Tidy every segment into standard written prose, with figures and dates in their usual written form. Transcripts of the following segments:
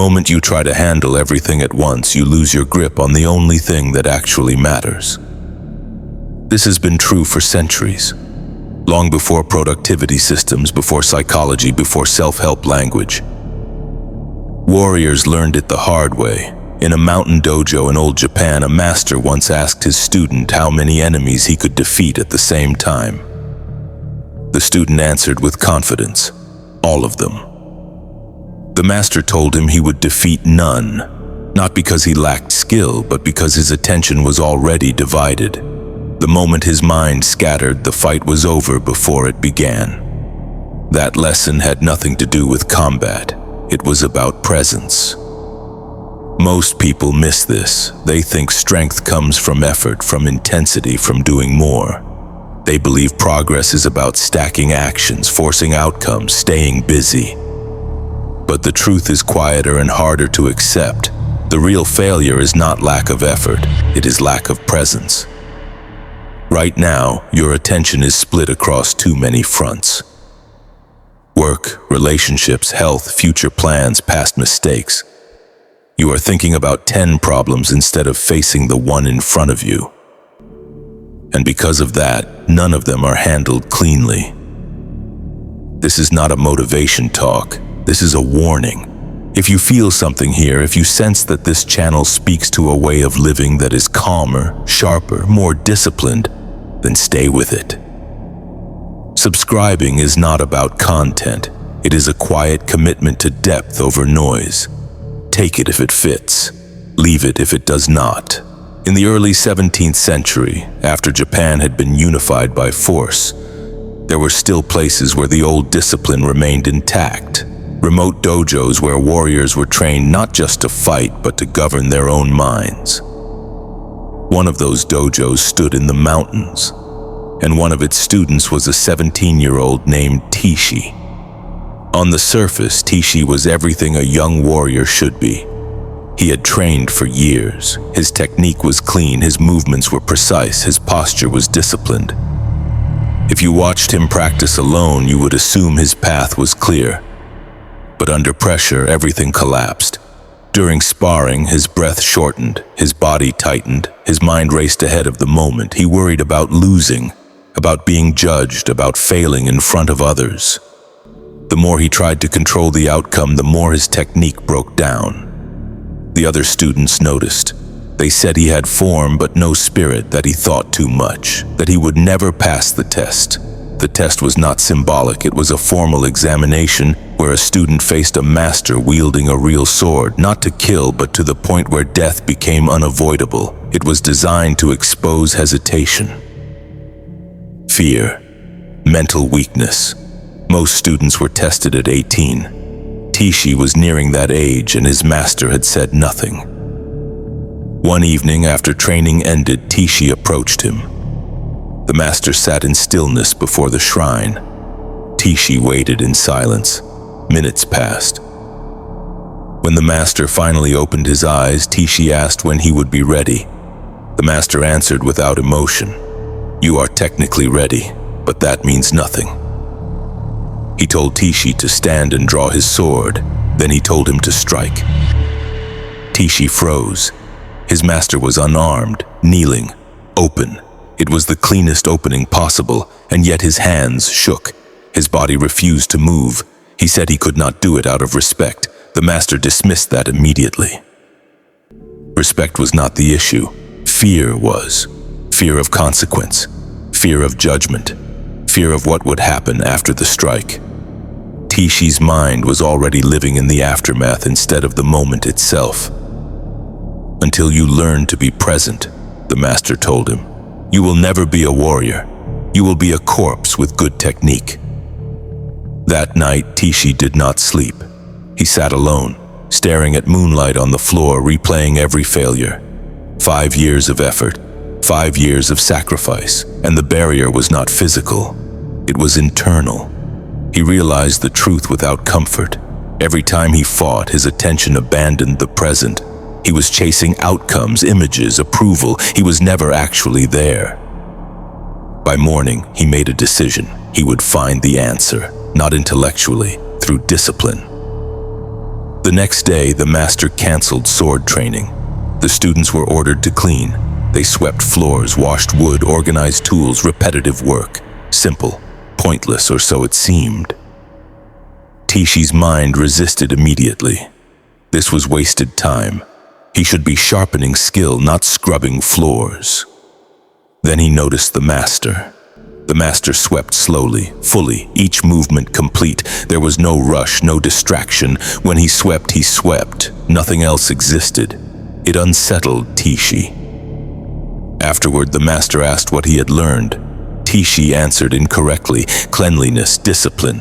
moment you try to handle everything at once, you lose your grip on the only thing that actually matters. This has been true for centuries. Long before productivity systems, before psychology, before self-help language. Warriors learned it the hard way. In a mountain dojo in old Japan, a master once asked his student how many enemies he could defeat at the same time. The student answered with confidence, all of them. The master told him he would defeat none, not because he lacked skill, but because his attention was already divided. The moment his mind scattered, the fight was over before it began. That lesson had nothing to do with combat. It was about presence. Most people miss this. They think strength comes from effort, from intensity, from doing more. They believe progress is about stacking actions, forcing outcomes, staying busy. But the truth is quieter and harder to accept. The real failure is not lack of effort, it is lack of presence. Right now, your attention is split across too many fronts. Work, relationships, health, future plans, past mistakes. You are thinking about 10 problems instead of facing the one in front of you. And because of that, none of them are handled cleanly. This is not a motivation talk. This is a warning. If you feel something here, if you sense that this channel speaks to a way of living that is calmer, sharper, more disciplined, then stay with it. Subscribing is not about content. It is a quiet commitment to depth over noise. Take it if it fits. Leave it if it does not. In the early 17th century, after Japan had been unified by force, there were still places where the old discipline remained intact. Remote dojos where warriors were trained not just to fight, but to govern their own minds. One of those dojos stood in the mountains, and one of its students was a 17-year-old named Tishi. On the surface, Tishi was everything a young warrior should be. He had trained for years. His technique was clean, his movements were precise, his posture was disciplined. If you watched him practice alone, you would assume his path was clear. But under pressure, everything collapsed. During sparring, his breath shortened, his body tightened, his mind raced ahead of the moment. He worried about losing, about being judged, about failing in front of others. The more he tried to control the outcome, the more his technique broke down. The other students noticed. They said he had form but no spirit, that he thought too much, that he would never pass the test. The test was not symbolic, it was a formal examination where a student faced a master wielding a real sword, not to kill but to the point where death became unavoidable. It was designed to expose hesitation, fear, mental weakness. Most students were tested at 18. Tishi was nearing that age and his master had said nothing. One evening after training ended, Tishi approached him. The master sat in stillness before the shrine. Tishi waited in silence. Minutes passed. When the master finally opened his eyes, Tishi asked when he would be ready. The master answered without emotion, "You are technically ready, but that means nothing." He told Tishi to stand and draw his sword, then he told him to strike. Tishi froze. His master was unarmed, kneeling, open. It was the cleanest opening possible, and yet his hands shook. His body refused to move. He said he could not do it out of respect. The master dismissed that immediately. Respect was not the issue. Fear was. Fear of consequence. Fear of judgment. Fear of what would happen after the strike. Tishi's mind was already living in the aftermath instead of the moment itself. Until you learn to be present, the master told him, you will never be a warrior. You will be a corpse with good technique. That night, Tishi did not sleep. He sat alone, staring at moonlight on the floor, replaying every failure. 5 years of effort, 5 years of sacrifice, and the barrier was not physical. It was internal. He realized the truth without comfort. Every time he fought, his attention abandoned the present. He was chasing outcomes, images, approval. He was never actually there. By morning, he made a decision. He would find the answer, not intellectually, through discipline. The next day, the master canceled sword training. The students were ordered to clean. They swept floors, washed wood, organized tools, repetitive work. Simple, pointless, or so it seemed. Tishi's mind resisted immediately. This was wasted time. He should be sharpening skill, not scrubbing floors. Then he noticed the master. The master swept slowly, fully, each movement complete. There was no rush, no distraction. When he swept. Nothing else existed. It unsettled Tishi. Afterward, the master asked what he had learned. Tishi answered incorrectly, cleanliness, discipline.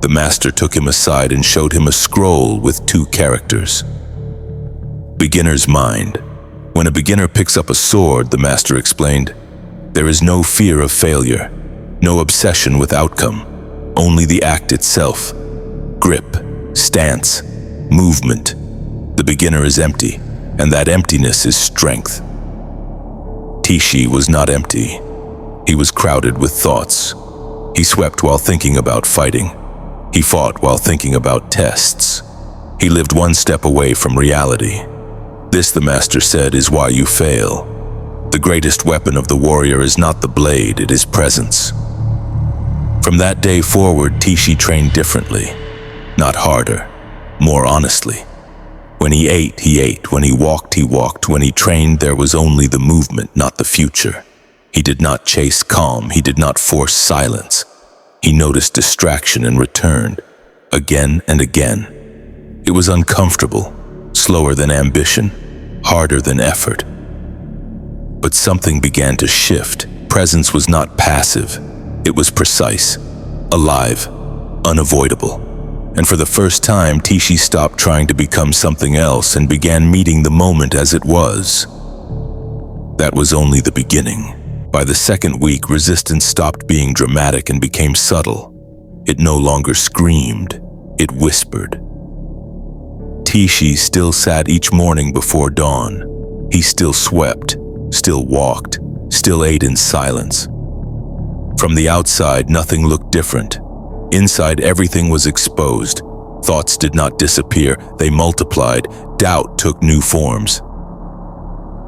The master took him aside and showed him a scroll with 2 characters. Beginner's mind. When a beginner picks up a sword, the master explained, there is no fear of failure, no obsession with outcome, only the act itself. Grip, stance, movement. The beginner is empty, and that emptiness is strength. Tishi was not empty. He was crowded with thoughts. He swept while thinking about fighting. He fought while thinking about tests. He lived one step away from reality. This, the master said, is why you fail. The greatest weapon of the warrior is not the blade, it is presence. From that day forward, Tishi trained differently. Not harder, more honestly. When he ate, he ate. When he walked. When he trained, there was only the movement, not the future. He did not chase calm, he did not force silence. He noticed distraction and returned, again and again. It was uncomfortable, slower than ambition, harder than effort. But something began to shift. Presence was not passive. It was precise, alive, unavoidable. And for the first time, Tishi stopped trying to become something else and began meeting the moment as it was. That was only the beginning. By the second week, resistance stopped being dramatic and became subtle. It no longer screamed, it whispered. Tishi still sat each morning before dawn. He still swept, still walked, still ate in silence. From the outside, nothing looked different. Inside, everything was exposed. Thoughts did not disappear, they multiplied. Doubt took new forms.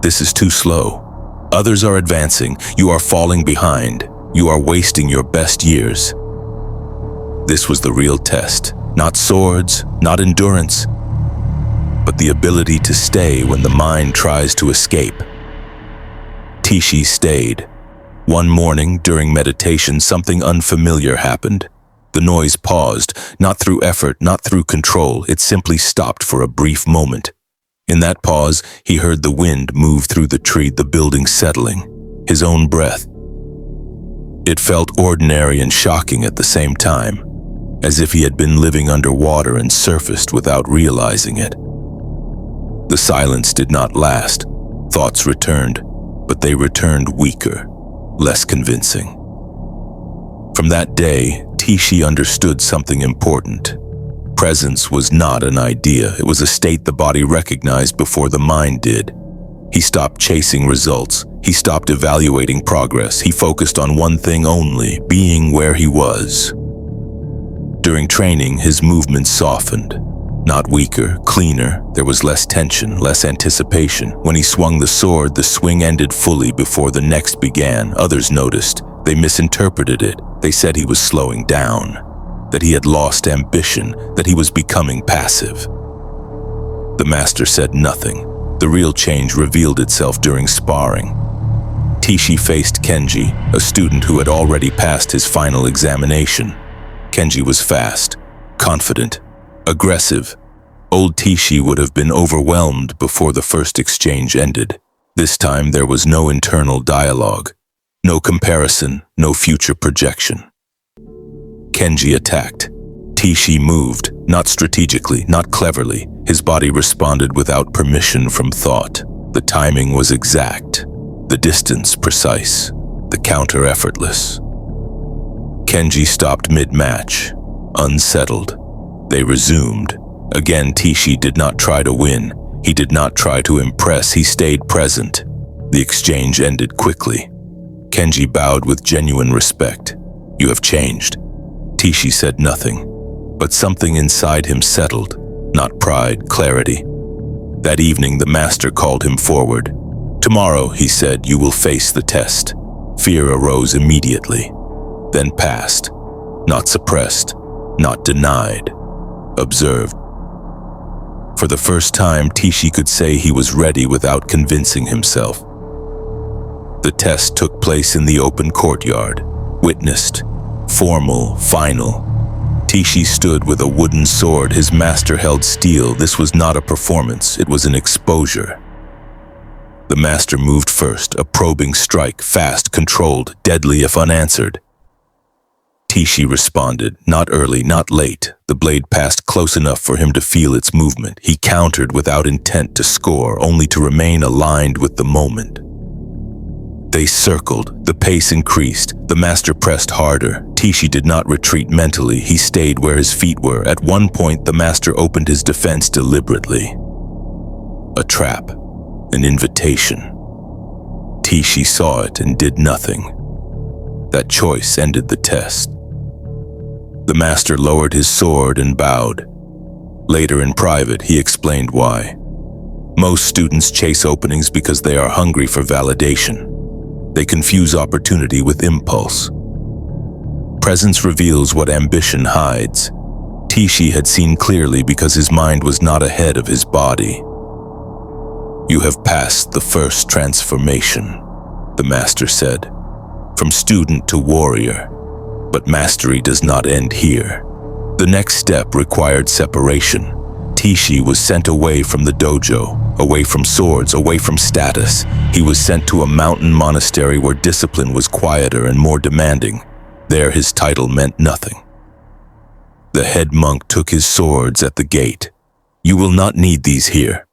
This is too slow. Others are advancing. You are falling behind. You are wasting your best years. This was the real test. Not swords, not endurance, but the ability to stay when the mind tries to escape. Tishi stayed. One morning, during meditation, something unfamiliar happened. The noise paused, not through effort, not through control. It simply stopped for a brief moment. In that pause, he heard the wind move through the tree, the building settling, his own breath. It felt ordinary and shocking at the same time, as if he had been living underwater and surfaced without realizing it. The silence did not last. Thoughts returned, but they returned weaker, less convincing. From that day, Tishi understood something important. Presence was not an idea, it was a state the body recognized before the mind did. He stopped chasing results, he stopped evaluating progress, he focused on one thing only, being where he was. During training, his movements softened. Not weaker, cleaner, there was less tension, less anticipation. When he swung the sword, the swing ended fully before the next began. Others noticed. They misinterpreted it. They said he was slowing down, that he had lost ambition, that he was becoming passive. The master said nothing. The real change revealed itself during sparring. Tishi faced Kenji, a student who had already passed his final examination. Kenji was fast, confident, aggressive. Old Tishi would have been overwhelmed before the first exchange ended. This time there was no internal dialogue, no comparison, no future projection. Kenji attacked. Tishi moved, not strategically, not cleverly. His body responded without permission from thought. The timing was exact, the distance precise, the counter effortless. Kenji stopped mid-match, unsettled. They resumed. Again, Tishi did not try to win. He did not try to impress. He stayed present. The exchange ended quickly. Kenji bowed with genuine respect. "You have changed." Tishi said nothing, but something inside him settled. Not pride, clarity. That evening, the master called him forward. "Tomorrow," he said, "you will face the test." Fear arose immediately, then passed. Not suppressed, not denied, observed. For the first time, Tishi could say he was ready without convincing himself. The test took place in the open courtyard, witnessed, formal, final. Tishi stood with a wooden sword, his master held steel. This was not a performance, it was an exposure. The master moved first, a probing strike, fast, controlled, deadly if unanswered. Tishi responded, not early, not late. The blade passed close enough for him to feel its movement. He countered without intent to score, only to remain aligned with the moment. They circled, the pace increased, the master pressed harder. Tishi did not retreat mentally, he stayed where his feet were. At one point, the master opened his defense deliberately. A trap, an invitation. Tishi saw it and did nothing. That choice ended the test. The master lowered his sword and bowed. Later in private, he explained why. Most students chase openings because they are hungry for validation. They confuse opportunity with impulse. Presence reveals what ambition hides. Tishi had seen clearly because his mind was not ahead of his body. "You have passed the first transformation," the master said, "from student to warrior. But mastery does not end here. The next step required separation. Tishi was sent away from the dojo, away from swords, away from status. He was sent to a mountain monastery where discipline was quieter and more demanding. There his title meant nothing. The head monk took his swords at the gate. "You will not need these here."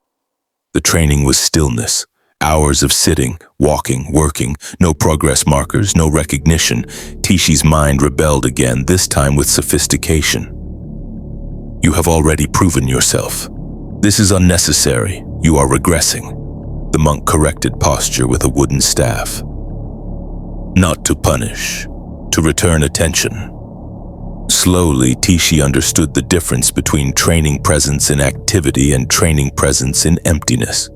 The training was stillness, hours of sitting, walking, working, no progress markers, no recognition. Tishi's mind rebelled again, this time with sophistication. "You have already proven yourself. This is unnecessary. You are regressing." The monk corrected posture with a wooden staff. "Not to punish, to return attention." Slowly, Tishi understood the difference between training presence in activity and training presence in emptiness.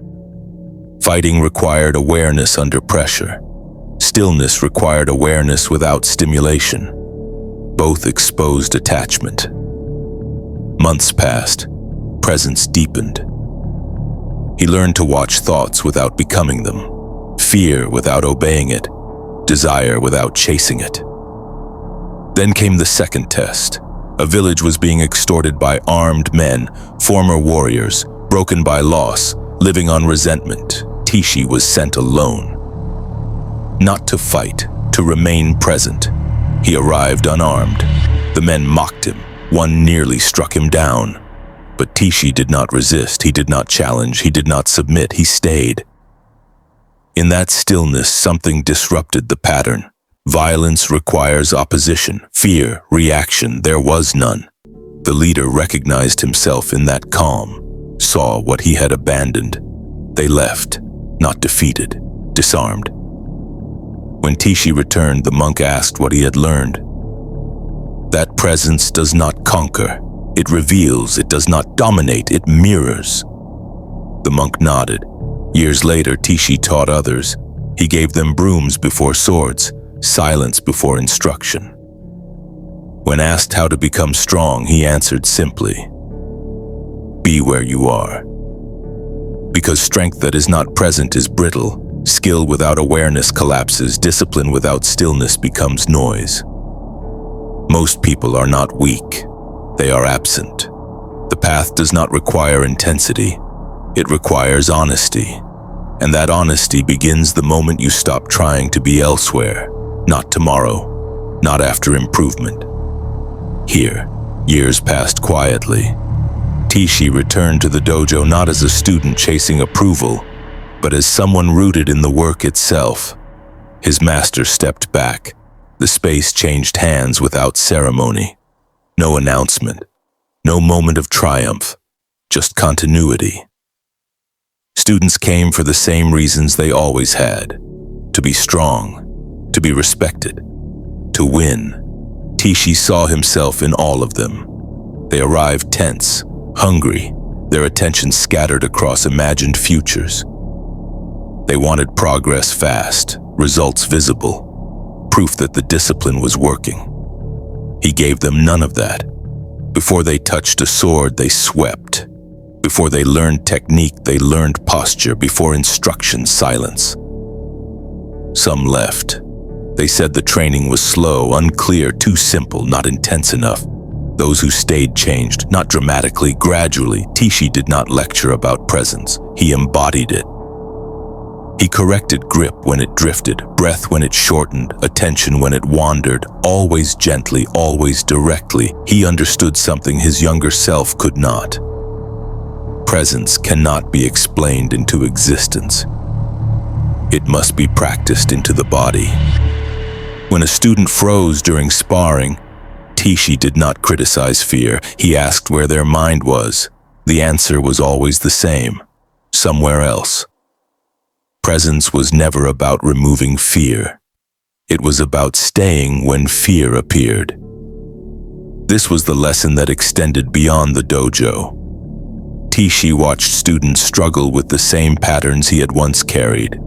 Fighting required awareness under pressure. Stillness required awareness without stimulation. Both exposed attachment. Months passed. Presence deepened. He learned to watch thoughts without becoming them, fear without obeying it, desire without chasing it. Then came the second test. A village was being extorted by armed men, former warriors, broken by loss, living on resentment. Tishi was sent alone. Not to fight, to remain present. He arrived unarmed. The men mocked him. One nearly struck him down. But Tishi did not resist, he did not challenge, he did not submit, he stayed. In that stillness, something disrupted the pattern. Violence requires opposition, fear, reaction. There was none. The leader recognized himself in that calm, saw what he had abandoned. They left, not defeated, disarmed. When Tishi returned, the monk asked what he had learned. That presence does not conquer. It reveals, it does not dominate, it mirrors. The monk nodded. Years later, Tishi taught others. He gave them brooms before swords, silence before instruction. When asked how to become strong, he answered simply, "Be where you are." Because strength that is not present is brittle, skill without awareness collapses, discipline without stillness becomes noise. Most people are not weak, they are absent. The path does not require intensity, it requires honesty. And that honesty begins the moment you stop trying to be elsewhere. Not tomorrow, not after improvement. Here, years passed quietly. Tishi returned to the dojo not as a student chasing approval, but as someone rooted in the work itself. His master stepped back. The space changed hands without ceremony. No announcement, no moment of triumph, just continuity. Students came for the same reasons they always had: to be strong, to be respected, to win. Tishi saw himself in all of them. They arrived tense, Hungry, their attention scattered across imagined futures. They wanted progress fast, results visible, proof that the discipline was working. He gave them none of that. Before they touched a sword, they swept. Before they learned technique, they learned posture. Before instruction, silence. Some left. They said the training was slow, unclear, too simple, not intense enough. Those who stayed changed, not dramatically, gradually. Tishi did not lecture about presence. He embodied it. He corrected grip when it drifted, breath when it shortened, attention when it wandered, always gently, always directly. He understood something his younger self could not. Presence cannot be explained into existence. It must be practiced into the body. When a student froze during sparring, Tishi did not criticize fear. He asked where their mind was. The answer was always the same: somewhere else. Presence was never about removing fear. It was about staying when fear appeared. This was the lesson that extended beyond the dojo. Tishi watched students struggle with the same patterns he had once carried: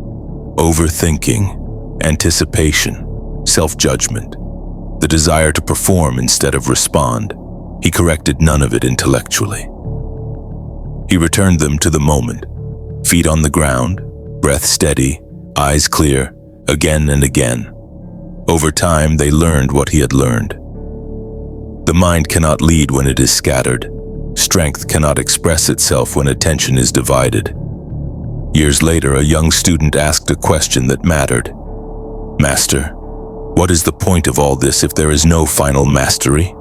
overthinking, anticipation, self-judgment, the desire to perform instead of respond. He corrected none of it intellectually. He returned them to the moment, feet on the ground, breath steady, eyes clear, again and again. Over time, they learned what he had learned. The mind cannot lead when it is scattered. Strength cannot express itself when attention is divided. Years later, a young student asked a question that mattered. "Master, what is the point of all this if there is no final mastery?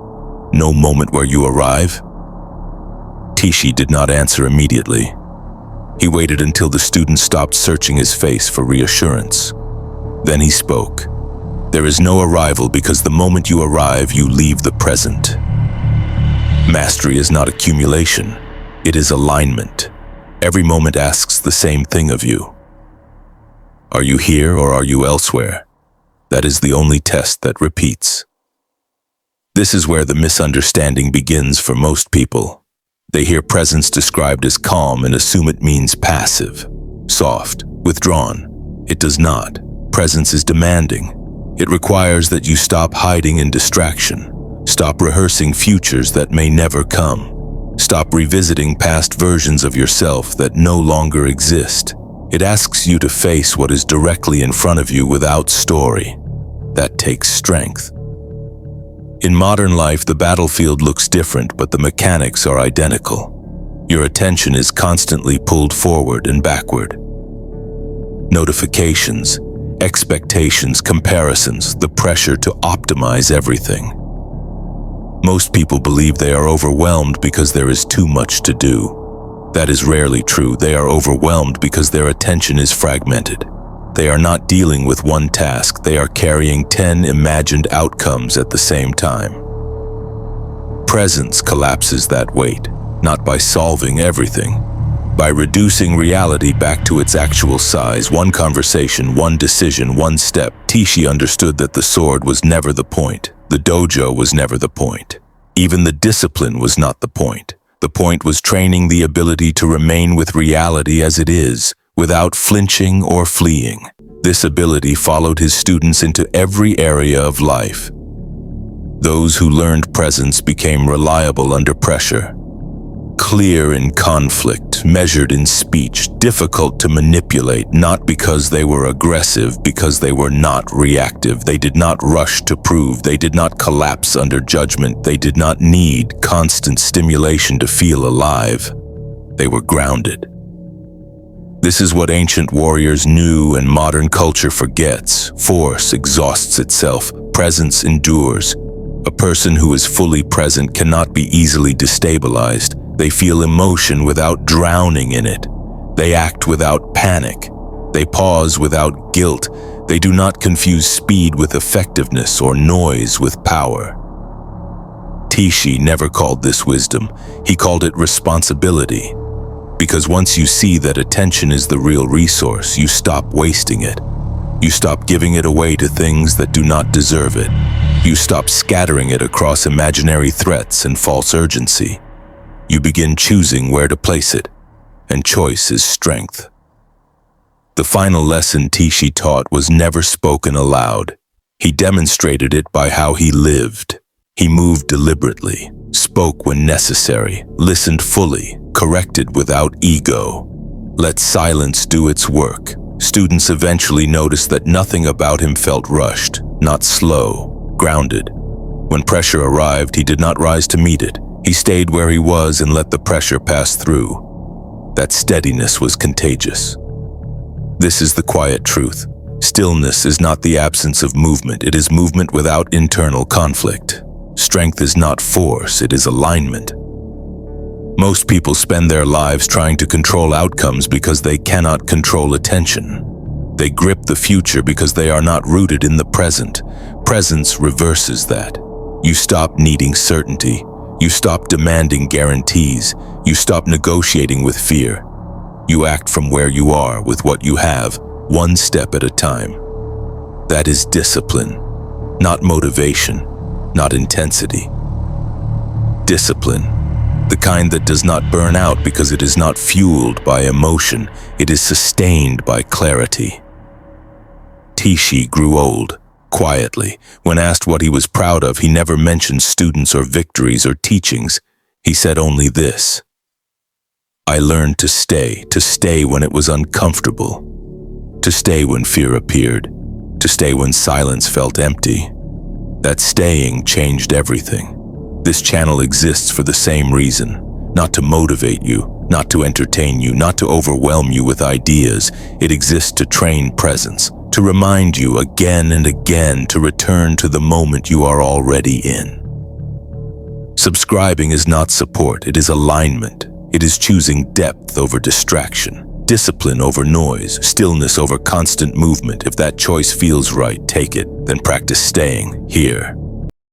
No moment where you arrive?" Tishi did not answer immediately. He waited until the student stopped searching his face for reassurance. Then he spoke. "There is no arrival because the moment you arrive, you leave the present. Mastery is not accumulation. It is alignment. Every moment asks the same thing of you. Are you here or are you elsewhere? That is the only test that repeats." This is where the misunderstanding begins for most people. They hear presence described as calm and assume it means passive, soft, withdrawn. It does not. Presence is demanding. It requires that you stop hiding in distraction, stop rehearsing futures that may never come, stop revisiting past versions of yourself that no longer exist. It asks you to face what is directly in front of you without story. That takes strength. In modern life, the battlefield looks different, but the mechanics are identical. Your attention is constantly pulled forward and backward. Notifications, expectations, comparisons, the pressure to optimize everything. Most people believe they are overwhelmed because there is too much to do. That is rarely true. They are overwhelmed because their attention is fragmented. They are not dealing with one task. They are carrying 10 imagined outcomes at the same time. Presence collapses that weight, not by solving everything, by reducing reality back to its actual size. One conversation, one decision, one step. Tishi understood that the sword was never the point. The dojo was never the point. Even the discipline was not the point. The point was training the ability to remain with reality as it is, without flinching or fleeing. This ability followed his students into every area of life. Those who learned presence became reliable under pressure, clear in conflict, measured in speech, difficult to manipulate, not because they were aggressive, because they were not reactive. They did not rush to prove. They did not collapse under judgment. They did not need constant stimulation to feel alive. They were grounded. This is what ancient warriors knew and modern culture forgets. Force exhausts itself. Presence endures. A person who is fully present cannot be easily destabilized. They feel emotion without drowning in it. They act without panic. They pause without guilt. They do not confuse speed with effectiveness or noise with power. Tishi never called this wisdom. He called it responsibility. Because once you see that attention is the real resource, you stop wasting it. You stop giving it away to things that do not deserve it. You stop scattering it across imaginary threats and false urgency. You begin choosing where to place it, and choice is strength. The final lesson Tishi taught was never spoken aloud. He demonstrated it by how he lived. He moved deliberately, spoke when necessary, listened fully, corrected without ego. Let silence do its work. Students eventually noticed that nothing about him felt rushed, not slow, grounded. When pressure arrived, he did not rise to meet it. He stayed where he was and let the pressure pass through. That steadiness was contagious. This is the quiet truth. Stillness is not the absence of movement. It is movement without internal conflict. Strength is not force, it is alignment. Most people spend their lives trying to control outcomes because they cannot control attention. They grip the future because they are not rooted in the present. Presence reverses that. You stop needing certainty. You stop demanding guarantees. You stop negotiating with fear. You act from where you are with what you have, one step at a time. That is discipline, not motivation, not intensity. Discipline, the kind that does not burn out because it is not fueled by emotion, it is sustained by clarity. Tishi grew old, quietly. When asked what he was proud of, he never mentioned students or victories or teachings. He said only this: I learned to stay when it was uncomfortable, to stay when fear appeared, to stay when silence felt empty. That staying changed everything. This channel exists for the same reason, not to motivate you, not to entertain you, not to overwhelm you with ideas. It exists to train presence, to remind you again and again to return to the moment you are already in. Subscribing is not support, it is alignment. It is choosing depth over distraction, discipline over noise, stillness over constant movement. If that choice feels right, take it, then practice staying here.